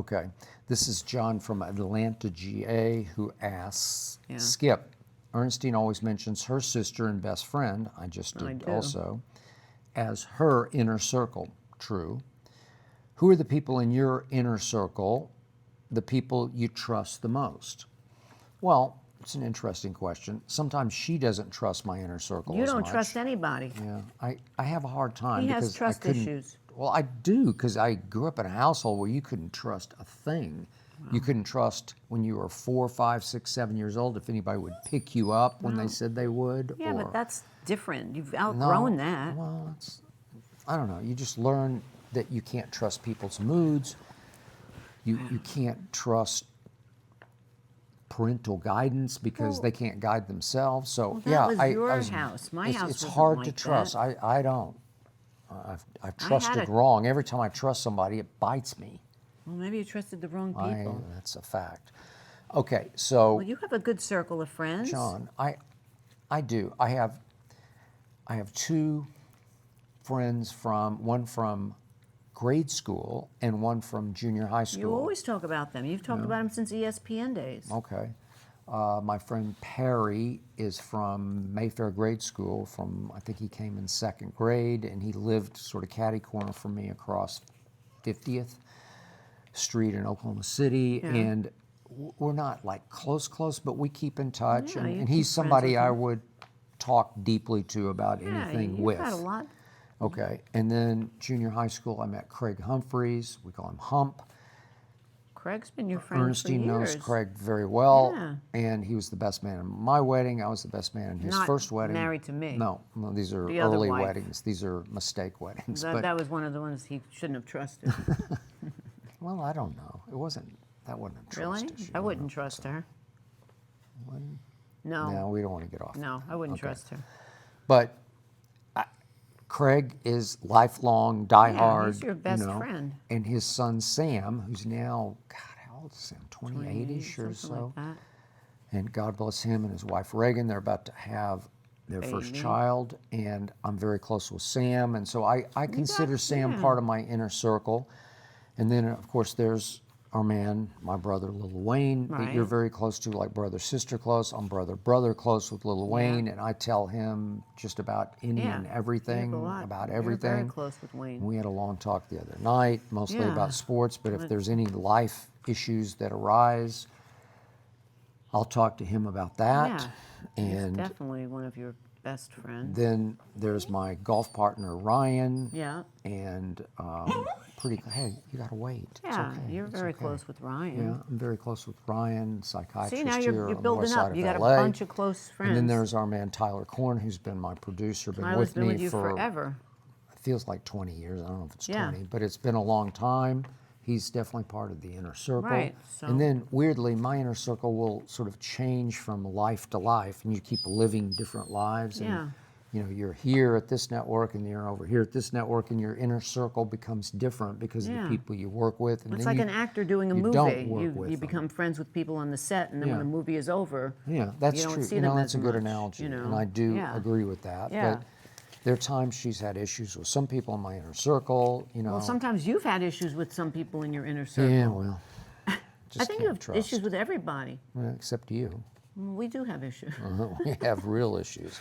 Okay, this is John from Atlanta, GA, who asks, Yeah. Skip, Ernestine always mentions her sister and best friend, I just I did do. also, as her inner circle. True. Who are the people in your inner circle, the people you trust the most? Well, it's an interesting question. Sometimes she doesn't trust my inner circle You as don't much. trust anybody. Yeah, I have a hard time He has because I trust couldn't. issues. Well, I do because I grew up in a household where you couldn't trust a thing. You couldn't trust when you were 4, 5, 6, 7 years old if anybody would pick you up when they said they would. Yeah, or, but that's different. You've no, outgrown that. well, I don't know. You just learn that you can't trust people's moods. You can't trust parental guidance because Well, they can't guide themselves. So Well, that yeah, was I your was, house. My it's, house it's wasn't hard like to trust. that. I don't. I've had trusted a- wrong. Every time I trust somebody, it bites me. Well, maybe you trusted the wrong people. That's a fact. Okay, so Well, you have a good circle of friends. John, I do. I have 2 friends one from grade school and one from junior high school. You always talk about them. You've talked about them since ESPN days. Okay. My friend Perry is from Mayfair Grade School. I think he came in 2nd grade, and he lived sort of catty corner from me across 50th Street in Oklahoma City. Yeah. And we're not like close, but we keep in touch. Yeah, you and keep he's friends somebody with I him. would talk deeply to about Yeah, anything you've with. had a lot. Okay. And then junior high school, I met Craig Humphreys. We call him Hump. Craig's been your friend Ernestine for knows years. Craig very well, Yeah. and he was the best man in my wedding. I was the best man in his Not first wedding. married to me. No, these are The other early wife. weddings. These are mistake weddings. But That was one of the ones he shouldn't have trusted. well, I don't know. That wasn't a trust Really? issue. I wouldn't trust her. No, No. we don't want to get off. No, I wouldn't Okay. trust her. But Craig is lifelong, diehard. he's your best friend. And his son Sam, who's now, God, how old is Sam? 28-ish or something so. like that. And God bless him and his wife Reagan. They're about to have their first Baby. child, and I'm very close with Sam, and so I consider Sam part of my inner circle. And then of course there's our man, my brother Lil Wayne, that you're Right. very close to, like brother sister close. I'm brother close with Lil Wayne, and I tell him just about any and everything about everything. You're very close with Wayne. We had a long talk the other night, mostly Yeah. about sports, but if there's any life issues that arise, I'll talk to him about that. Yeah, he's And definitely one of your best friends. then there's my golf partner, Ryan. Yeah. And hey, you gotta wait. It's Yeah, okay. you're It's very okay. clust with Ryan. Yeah, I'm very close with Ryan, psychiatrist See, now here you're on the north building side up. of You got a LA. bunch of close friends. And then there's our man, Tyler Korn, who's been my producer, been Tyler's with been me with you for, forever. it feels like 20 years. I don't know if it's Yeah. 20, but it's been a long time. He's definitely part of the inner circle. Right, so- And then weirdly, my inner circle will sort of change from life to life, and you keep living different lives. Yeah. And, you're here at this network, and you're over here at this network, and your inner circle becomes different because of the Yeah. people you work with. And It's then like you, an actor doing a you movie. don't work You with them. become friends with people on the set, and then when Yeah. the movie is over, Yeah, that's you don't true. see them That's as a good much, analogy, you know. and I do Yeah. agree with that. Yeah. But there are times she's had issues with some people in my inner circle. Well, sometimes you've had issues with some people in your inner circle. Yeah, well, just I think can't you have trust. issues with everybody. Well, except you. We do have issues. We have real issues.